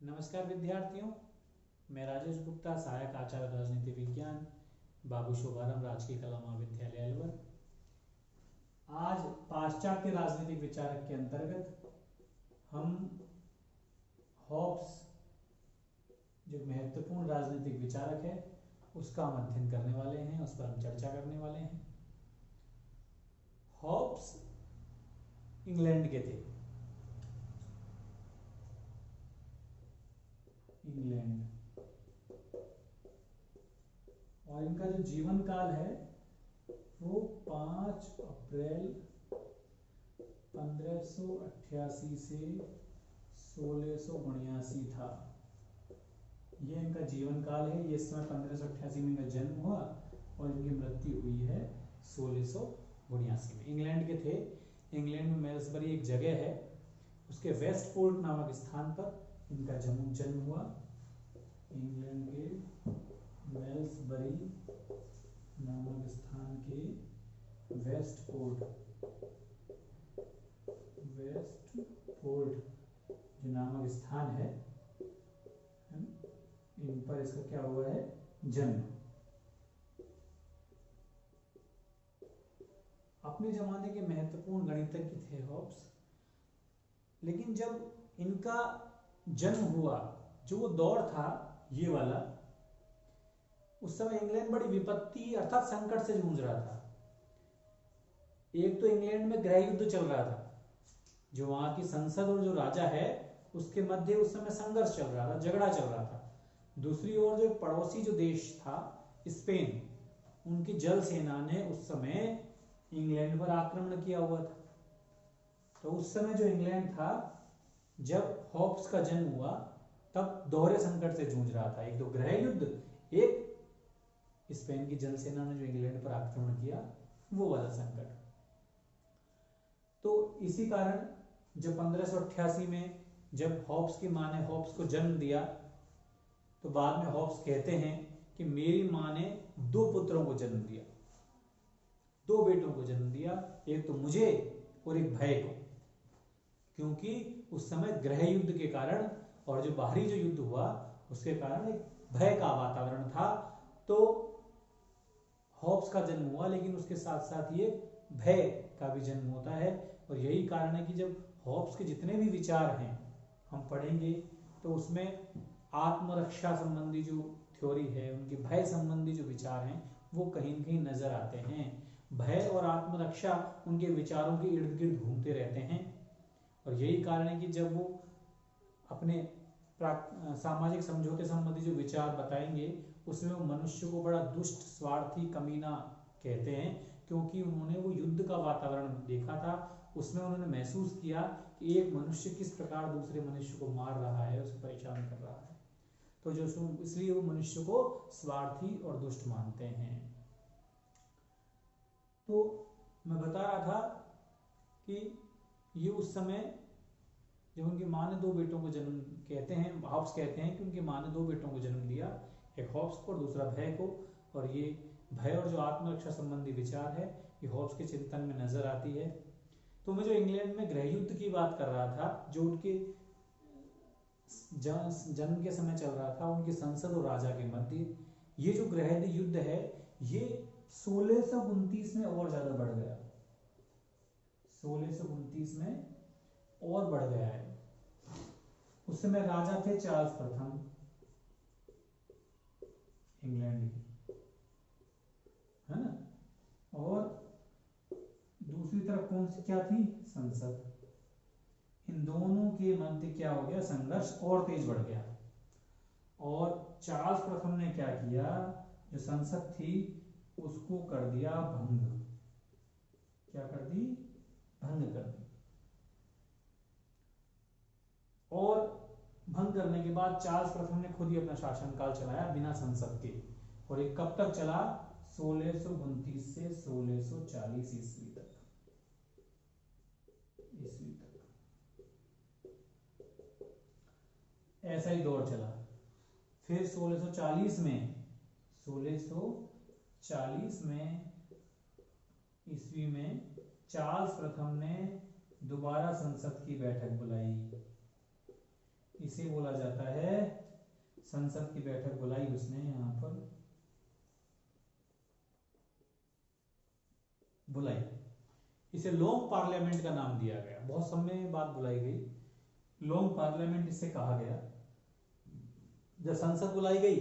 नमस्कार विद्यार्थियों, मैं राजेश गुप्ता, सहायक आचार्य राजनीति विज्ञान, बाबू शुभारंभ राजकीय कला महाविद्यालय अलवर। आज पाश्चात्य राजनीतिक विचारक के अंतर्गत हम हॉब्स, जो महत्वपूर्ण राजनीतिक विचारक है, उसका हम अध्ययन करने वाले हैं, उस पर हम चर्चा करने वाले हैं। हॉब्स इंग्लैंड के थे। इंग्लैंड, और इनका जो जीवन काल है वो 5 अप्रैल 1588 से 1679 था। ये इनका जीवन काल है। ये इस समय 1588 में इनका जन्म हुआ और इनकी मृत्यु हुई है 1679 में। इंग्लैंड के थे। इंग्लैंड में मेल्सबरी एक जगह है, उसके वेस्टफोर्ड नामक स्थान पर इनका जन्म हुआ। इंग्लैंड के मेल्सबरी नामक स्थान के वेस्टफोर्ड जो नामक स्थान है, इन पर इसका क्या हुआ है, जन्म। अपने जमाने के महत्वपूर्ण गणितज्ञ थे हॉब्स। लेकिन जब इनका जन्म हुआ, जो वो दौर था ये वाला, उस समय इंग्लैंड बड़ी विपत्ति अर्थात संकट से जूझ रहा था। एक तो इंग्लैंड में गृह युद्ध चल रहा था, जो वहां की संसद और जो राजा है उसके मध्य उस समय संघर्ष चल रहा था, झगड़ा चल रहा था। दूसरी ओर जो पड़ोसी जो देश था स्पेन, उनकी जल सेना ने उस समय इंग्लैंड पर आक्रमण किया हुआ था। तो उस समय जो इंग्लैंड था, जब हॉब्स का जन्म हुआ, तब दोहरे संकट से जूझ रहा था। एक तो गृह युद्ध, एक स्पेन की जल सेना ने जो इंग्लैंड पर आक्रमण किया, वो वाला संकट। तो इसी कारण जब 1588 में जब हॉब्स की मां ने हॉब्स को जन्म दिया, तो बाद में हॉब्स कहते हैं कि मेरी मां ने 2 पुत्रों को जन्म दिया, 2 बेटों को जन्म दिया, एक तो मुझे और एक भाई को। क्योंकि उस समय गृह युद्ध के कारण और जो बाहरी जो युद्ध हुआ उसके कारण एक भय का वातावरण था। तो हॉब्स का जन्म हुआ, लेकिन उसके साथ साथ ये भय का भी जन्म होता है। और यही कारण है कि जब हॉब्स के जितने भी विचार हैं हम पढ़ेंगे, तो उसमें आत्मरक्षा संबंधी जो थ्योरी है, उनके भय संबंधी जो विचार हैं, वो कहीं न कहीं नजर आते हैं। भय और आत्मरक्षा उनके विचारों के इर्द गिर्द घूमते रहते हैं। और यही कारण है कि जब वो अपने सामाजिक समझौते संबंधी जो विचार बताएंगे, उसमें वो मनुष्य को बड़ा दुष्ट, स्वार्थी, कमीना कहते हैं। क्योंकि उन्होंने वो युद्ध का वातावरण देखा था, उसमें उन्होंने महसूस किया कि एक मनुष्य किस प्रकार दूसरे मनुष्य को मार रहा है, उसे परेशान कर रहा है। तो जो इसलिए वो मनुष्य को स्वार्थी और दुष्ट मानते हैं। तो मैं बता रहा था कि ये उस समय जब उनकी मां ने 2 बेटों को जन्म, कहते हैं हॉब्स कहते हैं कि उनकी मां ने 2 बेटों को जन्म दिया, एक हॉब्स को और दूसरा भय को। और ये भय और जो आत्मरक्षा संबंधी विचार है, ये हॉब्स के चिंतन में नजर आती है। तो मैं जो इंग्लैंड में गृह युद्ध की बात कर रहा था, जो उनके जन्म के समय चल रहा था, उनकी संसद और राजा के मध्य, ये जो गृह युद्ध है, ये 1629 में और ज्यादा बढ़ गया। 1629 में और बढ़ गया है। उस समय राजा थे चार्ल्स प्रथम इंग्लैंड के, है ना। और दूसरी तरफ कौन सी क्या थी, संसद। इन दोनों के मध्य क्या हो गया, संघर्ष और तेज बढ़ गया। और चार्ल्स प्रथम ने क्या किया, जो संसद थी उसको कर दिया भंग। क्या कर दी, भंग कर दी। और भंग करने के बाद चार्ल्स प्रथम ने खुद ही अपना शासनकाल चलाया बिना संसद के। और ये कब तक चला, 1629 से 1640 ईस्वी तक। ऐसा ही दौर चला। फिर 1640 में ईस्वी में चार्ल्स प्रथम ने दोबारा संसद की बैठक बुलाई। इसे बोला जाता है, संसद की बैठक बुलाई उसने यहां पर बुलाई, इसे लॉन्ग पार्लियामेंट का नाम दिया गया, बहुत समय बाद बुलाई गई, लॉन्ग पार्लियामेंट इसे कहा गया। जब संसद बुलाई गई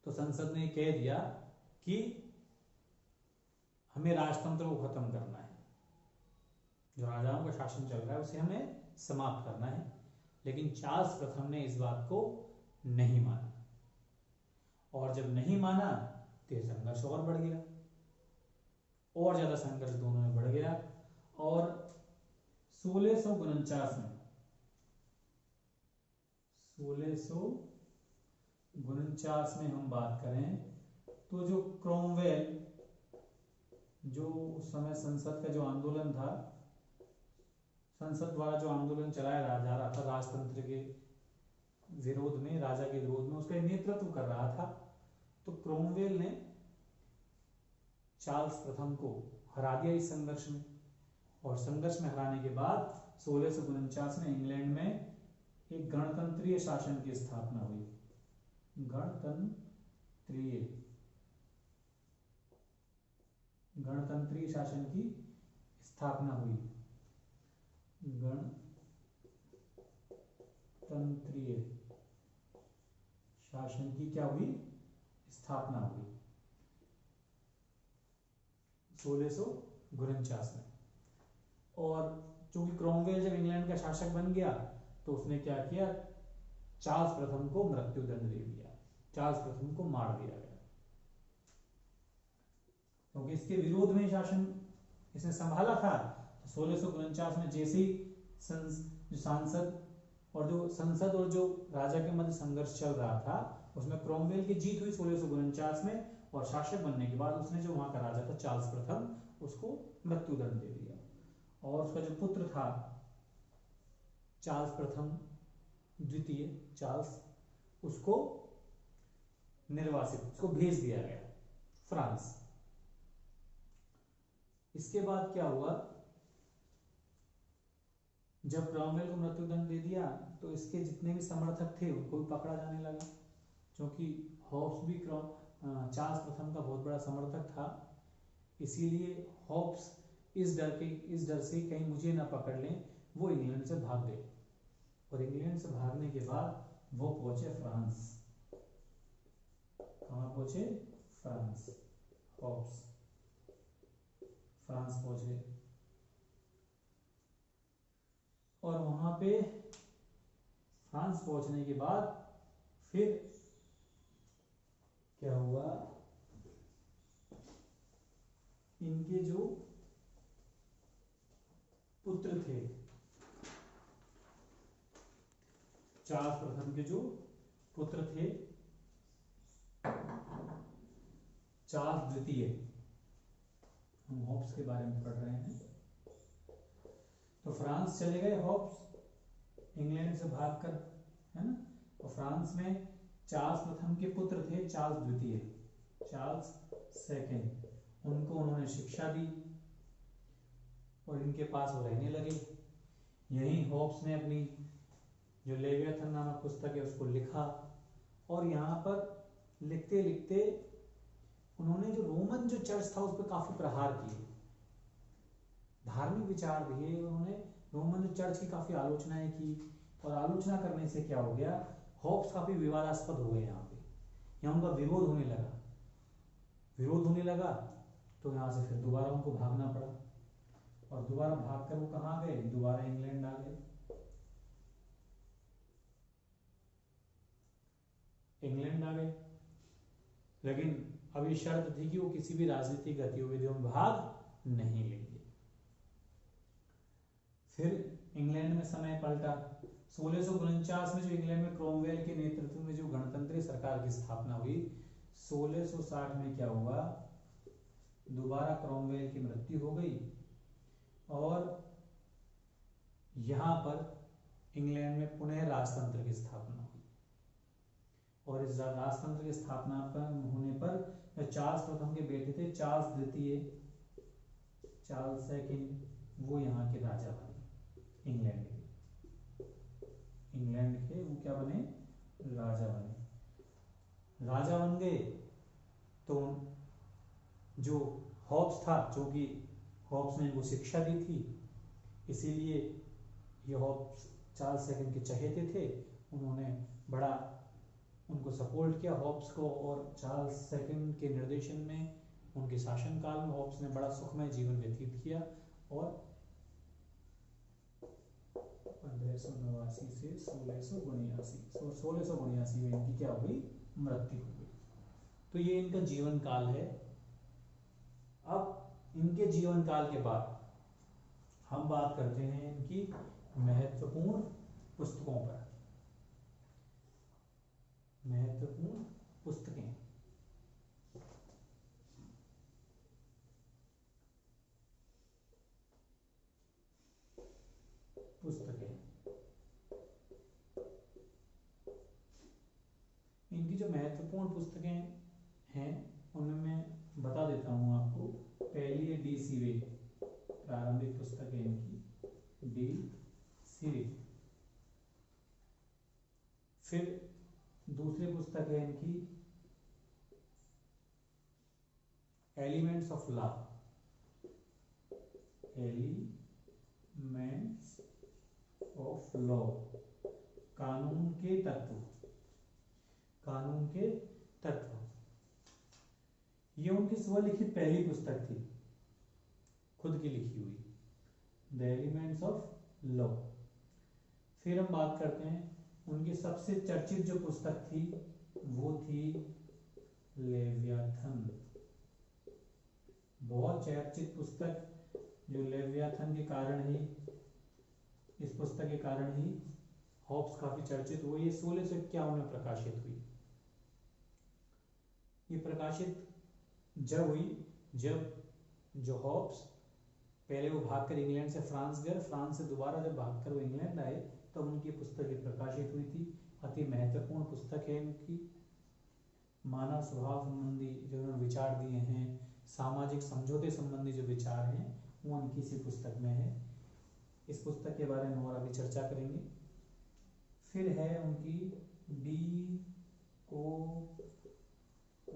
तो संसद ने कह दिया कि हमें राजतंत्र को खत्म करना है, जो राजाओं का शासन चल रहा है उसे हमें समाप्त करना है। लेकिन चार्ल्स प्रथम ने इस बात को नहीं माना, और जब नहीं माना तो यह संघर्ष और बढ़ गया, और ज्यादा संघर्ष दोनों में बढ़ गया। और 1649 में 1649 में हम बात करें तो जो क्रोमवेल, जो उस समय संसद का जो आंदोलन था, संसद द्वारा जो आंदोलन चलाया जा रहा था राजतंत्र के विरोध में, राजा के विरोध में, उसका नेतृत्व कर रहा था। तो क्रोमवेल ने चार्ल्स प्रथम को हरा दिया इस संघर्ष में, और संघर्ष में हराने के बाद 1649 में इंग्लैंड में एक गणतंत्रीय शासन की स्थापना हुई। गणतंत्रीय शासन की स्थापना हुई। गणतंत्रीय शासन की क्या हुई? स्थापना हुई 1649 में। और चूंकि क्रोमवेल जब इंग्लैंड का शासक बन गया तो उसने क्या किया, चार्ल्स प्रथम को मृत्युदंड दे दिया, चार्ल्स प्रथम को मार दिया गया, क्योंकि इसके विरोध में शासन इसने संभाला था। तो 1649 में जैसे ही जो संसद और जो राजा के मध्य संघर्ष चल रहा था, उसमें क्रोमवेल की जीत हुई 1649 में, और शासक बनने के बाद उसने जो वहां का राजा था चार्ल्स प्रथम, उसको मृत्युदंड दे दिया। और उसका जो पुत्र था चार्ल्स प्रथम द्वितीय, चार्ल्स, उसको निर्वासित, उसको भेज दिया गया फ्रांस। इसके बाद क्या हुआ, जब क्रोमवेल को मृत्युदंड दे दिया तो इसके जितने भी समर्थक थे उनको भी पकड़ा जाने लगा, क्योंकि हॉब्स भी चार्ल्स प्रथम का बहुत बड़ा समर्थक था। इसीलिए हॉब्स इस डर से कहीं मुझे ना पकड़ लें, वो इंग्लैंड से भाग गए, और इंग्लैंड से भागने के बाद वो पहुंचे फ्रांस। कहां पहुंचे? फ्रांस। हॉब्स फ्रांस पहुंचे, और वहां पे फ्रांस पहुंचने के बाद फिर क्या हुआ, इनके जो पुत्र थे, चार्ल्स प्रथम के जो पुत्र थे चार्ल्स द्वितीय, हम हॉब्स के बारे में पढ़ रहे हैं, तो फ्रांस चले गए हॉब्स इंग्लैंड से भागकर, है ना। और फ्रांस में चार्ल्स प्रथम के पुत्र थे चार्ल्स द्वितीय, चार्ल्स सेकंड, उनको उन्होंने शिक्षा दी और इनके पास वो रहने लगे। यहीं हॉब्स ने अपनी जो लेवियाथन नामक पुस्तक है उसको लिखा, और यहाँ पर लिखते लिखते उन्होंने जो रोमन जो चर्च था उस पर काफी प्रहार किए, धार्मिक विचार दिए उन्होंने, रोमन जो चर्च की काफी आलोचनाएं की, और आलोचना करने से क्या हो गया, हॉब्स काफी विवादास्पद हो गए, यहाँ उनका विरोध होने लगा, तो यहाँ से फिर दोबारा उनको भागना पड़ा, और दोबारा भागकर वो कहाँ गए, दोबारा इंग्लैंड आ गए। लेकिन अब ये शर्त थी कि वो किसी भी राजनीतिक गतिविधियों में भाग नहीं लेंगे। फिर इंग्लैंड में समय पलटा, 1649 में जो इंग्लैंड में क्रोमवेल के नेतृत्व में जो गणतंत्रीय सरकार की स्थापना हुई, 1660 में क्या हुआ, दोबारा क्रोमवेल की मृत्यु हो गई, और यहां पर इंग्लैंड में पुनः राजतंत्र की स्थापना हुई। और इस राजतंत्र की स्थापना होने पर चार्ल्स प्रथम के बेटे थे चार्ल्स द्वितीय, चार्ल्स सेकंड, वो यहाँ के राजा बने इंग्लैंड के। इंग्लैंड के वो क्या बने, राजा बने। राजा बन गए तो जो हॉब्स था, जो कि हॉब्स ने इनको शिक्षा दी थी, इसीलिए ये हॉब्स चार्ल्स सेकंड के चहेते थे। उन्होंने बड़ा उनको सपोर्ट किया हॉब्स को, और चार्ल्स सेकंड के निर्देशन में, उनके शासनकाल में हॉब्स ने बड़ा सुखमय जीवन व्यतीत किया, और 1589 से 1679 में इनकी क्या हो गई, मृत्यु हो गई। तो ये इनका जीवन काल है। अब इनके जीवन काल के बाद हम बात करते हैं इनकी महत्वपूर्ण पुस्तकों पर। महत्वपूर्ण पुस्तकें, इनकी जो महत्वपूर्ण पुस्तकें हैं उनमें मैं बता देता हूँ आपको। पहली है डी सीवे, प्रारंभिक पुस्तक है इनकी डी सीवे। फिर दूसरी पुस्तक है इनकी elements of law, elements of law, कानून के तत्व, कानून के तत्व। ये उनकी स्वलिखित पहली पुस्तक थी, खुद की लिखी हुई, द एलिमेंट्स ऑफ लॉ। फिर हम बात करते हैं उनकी सबसे चर्चित जो पुस्तक थी वो थी लेवियाथन। बहुत चर्चित पुस्तक, जो लेवियाथन के कारण ही, इस पुस्तक के कारण ही हॉब्स काफी चर्चित हुई। ये 1651 में प्रकाशित हुई। ये प्रकाशित जब हुई जब जो हॉब्स, पहले वो भागकर इंग्लैंड से फ्रांस गए, फ्रांस से दोबारा जब भागकर वो इंग्लैंड आए तब उनकी पुस्तक प्रकाशित हुई थी। अति महत्वपूर्ण पुस्तक है उनकी। मानव स्वभाव संबंधी जो उन्होंने विचार दिए हैं, सामाजिक समझौते संबंधी जो विचार हैं, वो उनकी इसी पुस्तक में है। इस पुस्तक के बारे में और अभी चर्चा करेंगे। फिर है उनकी डी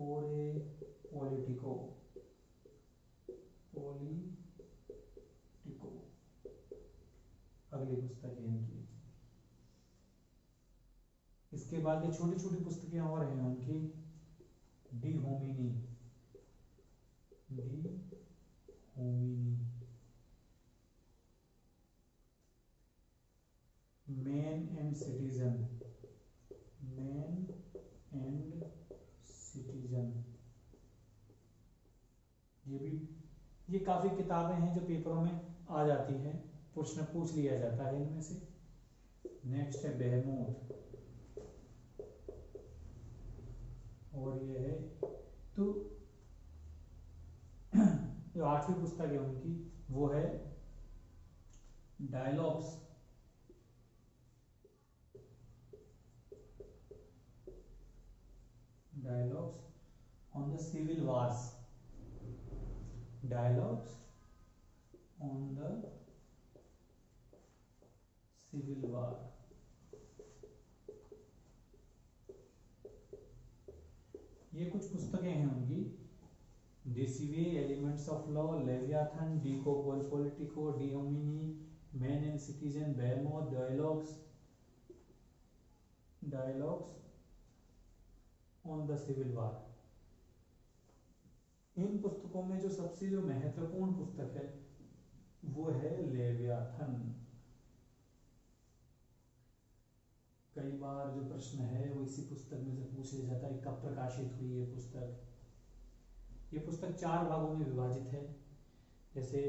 ओरे पॉलिटिको, अगली पुस्तक है इनकी। इसके बाद ये छोटी छोटी पुस्तकें और हैं उनकी, D Homine, man and citizen, ये काफी किताबें हैं जो पेपरों में आ जाती हैं, प्रश्न पूछ लिया जाता है इनमें से। नेक्स्ट है बेहमूथ, और ये है तो जो 8वीं पुस्तक है उनकी वो है dialogues, on the civil wars, dialogues on the civil war. ये कुछ पुस्तकें हैं उनकी, De Cive, elements of law, Leviathan, De Politico, De Homine, man and citizen, Behemoth, dialogues on the civil war. इन पुस्तकों में जो सबसे जो महत्वपूर्ण पुस्तक है वो है लेवियाथन। कई बार जो प्रश्न है वो इसी पुस्तक में से पूछ लिया जाता है, कब प्रकाशित हुई ये पुस्तक। ये पुस्तक 4 भागों में विभाजित है। जैसे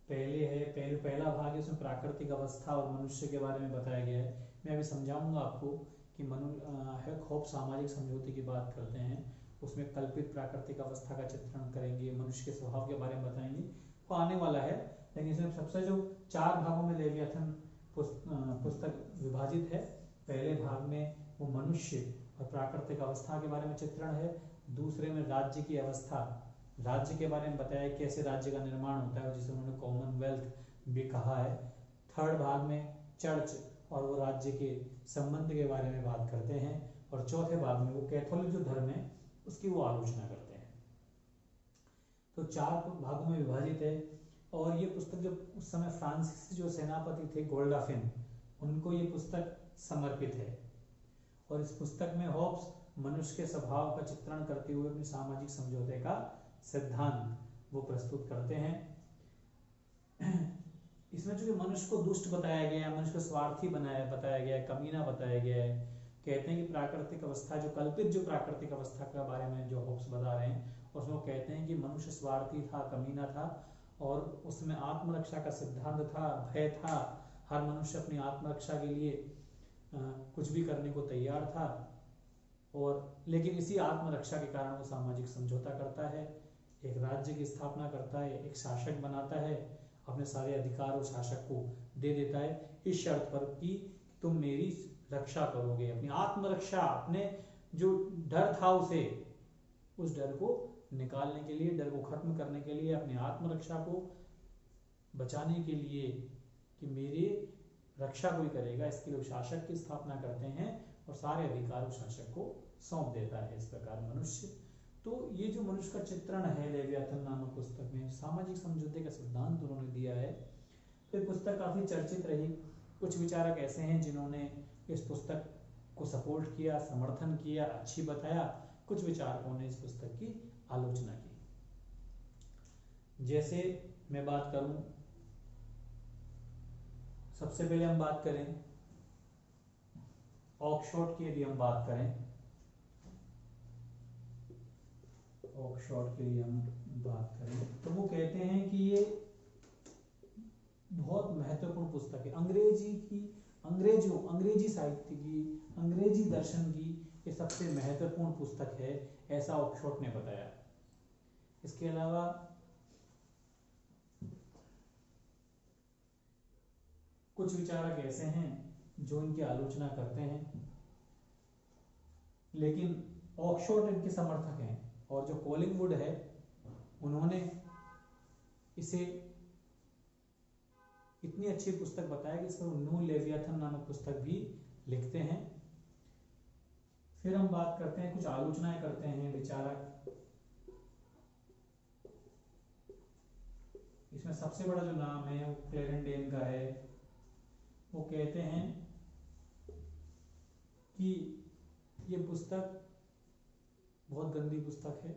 पहला भाग है, उसमें प्राकृतिक अवस्था और मनुष्य के बारे में बताया गया है। मैं अभी समझाऊंगा आपको कि हॉब्स सामाजिक समझौते की बात करते हैं, उसमें कल्पित प्राकृतिक अवस्था का चित्रण करेंगे, मनुष्य के स्वभाव के बारे में बताएंगे, वो आने वाला है। लेकिन इसमें सबसे जो 4 भागों में लेवियाथन पुस्तक विभाजित है। पहले भाग में वो मनुष्य और प्राकृतिक अवस्था के बारे में चित्रण है। दूसरे में राज्य की अवस्था, राज्य के बारे में बताया कैसे राज्य का निर्माण होता है, जिसे उन्होंने कॉमनवेल्थ भी कहा है। थर्ड भाग में चर्च और वो राज्य के संबंध के बारे में बात करते हैं, और चौथे भाग में वो कैथोलिक जो धर्म है उसकी वो आलोचना करते हैं। तो 4 भागों में विभाजित है। और ये पुस्तक जो उस समय फ्रांसीसी जो सेनापति थे गोल्डाफिन, उनको ये पुस्तक समर्पित है। और इस पुस्तक में हॉब्स मनुष्य के स्वभाव का चित्रण करते हुए अपने सामाजिक समझौते का सिद्धांत वो प्रस्तुत करते हैं। इसमें जो मनुष्य को दुष्ट बताया गया है, मनुष्य को स्वार्थी बताया गया है, कमीना बताया गया है। कहते हैं कि प्राकृतिक अवस्था जो कल्पित जो प्राकृतिक अवस्था के बारे में जो हॉब्स बता रहे हैं, उसमें वो कहते हैं कि मनुष्य स्वार्थी था, कमीना था, और उसमें आत्मरक्षा का सिद्धांत था, भय था, हर मनुष्य अपनी आत्मरक्षा के लिए कुछ भी करने को तैयार था। और लेकिन इसी आत्मरक्षा के कारण वो सामाजिक समझौता करता है, एक राज्य की स्थापना करता है, एक शासक बनाता है, अपने सारे अधिकार उस शासक को दे देता है, इस शर्त पर कि तुम मेरी रक्षा करोगे। अपनी आत्मरक्षा, अपने जो डर था उस डर को निकालने के लिए, डर को खत्म करने के लिए, अपनी आत्मरक्षा को बचाने के लिए कि मेरी रक्षा कोई करेगा, इसके लिए शासक की स्थापना करते हैं और सारे अधिकार उस शासक को सौंप देता है। इस प्रकार मनुष्य, तो ये जो मनुष्य का चित्रण है लेवियाथन नामक पुस्तक में, सामाजिक समझौते का सिद्धांत उन्होंने दिया है। तो ये पुस्तक काफी चर्चित रही। कुछ विचारक ऐसे हैं जिन्होंने इस पुस्तक को सपोर्ट किया, समर्थन किया, अच्छी बताया। कुछ विचारकों ने इस पुस्तक की आलोचना की। जैसे मैं बात करूं, सबसे पहले हम बात करें ऑक्सफोर्ड की। यदि हम बात करें ऑक्सफोर्ड के लिए हम बात करें तो वो कहते हैं कि ये बहुत महत्वपूर्ण पुस्तक है, अंग्रेजी साहित्य की, अंग्रेजी दर्शन की ये सबसे महत्वपूर्ण पुस्तक है, ऐसा ऑक्सफोर्ड ने बताया। इसके अलावा कुछ विचारक ऐसे हैं जो इनकी आलोचना करते हैं, लेकिन ऑक्सफोर्ड इनके समर्थक हैं। और जो कॉलिंगवुड है, उन्होंने इसे इतनी अच्छी पुस्तक बताया कि इसमें न्यू लेवियाथन नामक पुस्तक भी लिखते हैं। फिर हम बात करते हैं, कुछ आलोचनाएं करते हैं विचारक। इसमें सबसे बड़ा जो नाम है वो क्लेरेंडेन का है। वो कहते हैं कि ये पुस्तक बहुत गंदी पुस्तक है।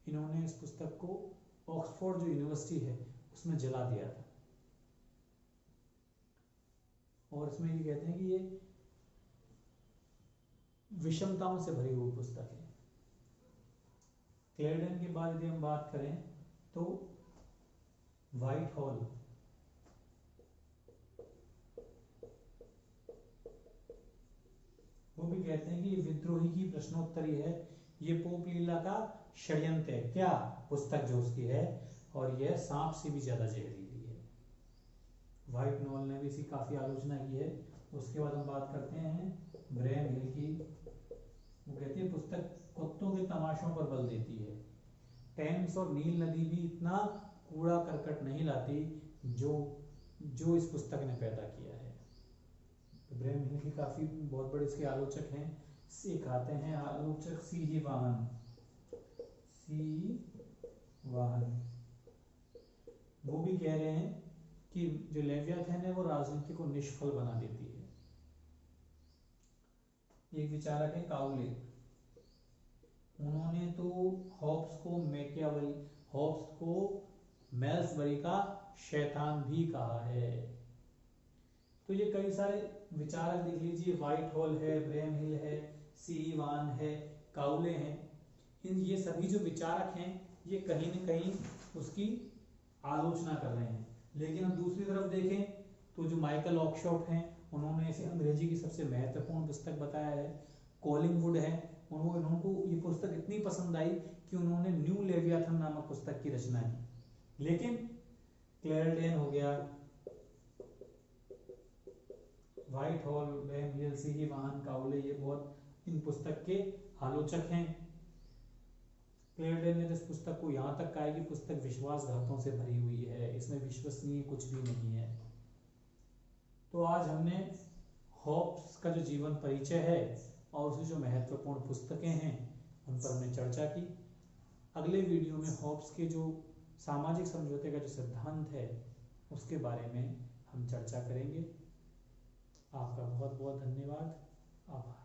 इन्होंने इस पुस्तक को ऑक्सफोर्ड जो यूनिवर्सिटी है उसमें जला दिया था। और इसमें ये कहते हैं कि ये विषमताओं से भरी हुई पुस्तक है। क्लेरेंडेन के बाद यदि हम बात करें तो व्हाइट हॉल, वो भी कहते हैं कि ये विद्रोही की प्रश्नोत्तरी है, ये पोप लीला का षड्यंत्र है। क्या पुस्तक जो उसकी है, और यह सांप से भी ज्यादा जहरीली है। व्हाइट नॉल ने भी इसकी काफी आलोचना की है। उसके बाद हम बात करते हैं ब्रैम हिल की। वो कहती है पुस्तक कुत्तों के तमाशों पर बल देती है। टेम्स और नील नदी भी इतना कूड़ा करकट नहीं लाती जो इस पुस्तक ने पैदा किया है। तो ब्रैम हिल की काफी बहुत बड़े इसके आलोचक हैं। एक आते हैं आलोचक सी वाहन। वो भी कह रहे हैं कि जो लेवियाथन है वो राजनीति को निष्फल बना देती है। एक विचारक है काउले, उन्होंने तो हॉब्स को मेल्सबरी का शैतान भी कहा है। तो ये कई सारे विचारक देख लीजिए, व्हाइट हॉल है, ब्रैम हिल है, सी वान है, काउले हैं। ये सभी जो विचारक हैं ये कहीं न कहीं उसकी आलोचना कर रहे हैं। लेकिन हम दूसरी तरफ देखें तो जो माइकल ऑक्सफोर्ड हैं, उन्होंने इसे अंग्रेजी की सबसे महत्वपूर्ण पुस्तक बताया है। कॉलिंगवुड है, उनको ये पुस्तक इतनी पसंद आई कि उन्होंने न्यू लेवियाथन नामक पुस्तक की रचना की। लेकिन क्लेरेंडेन हो गया, व्हाइट हॉल, ब्रैम हिल, सी वाहन, काउले, ये बहुत इन पुस्तक के आलोचक हैं। क्लेरेंडेन ने इस पुस्तक को यहाँ तक कहा कि पुस्तक विश्वासघातों से भरी हुई है, इसमें विश्वसनीय कुछ भी नहीं है। तो आज हमने हॉब्स का जो जीवन परिचय है और उसकी जो महत्वपूर्ण पुस्तकें हैं उन पर हमने चर्चा की। अगले वीडियो में हॉब्स के जो सामाजिक समझौते का जो सिद्धांत है उसके बारे में हम चर्चा करेंगे। आपका बहुत बहुत धन्यवाद। आभार।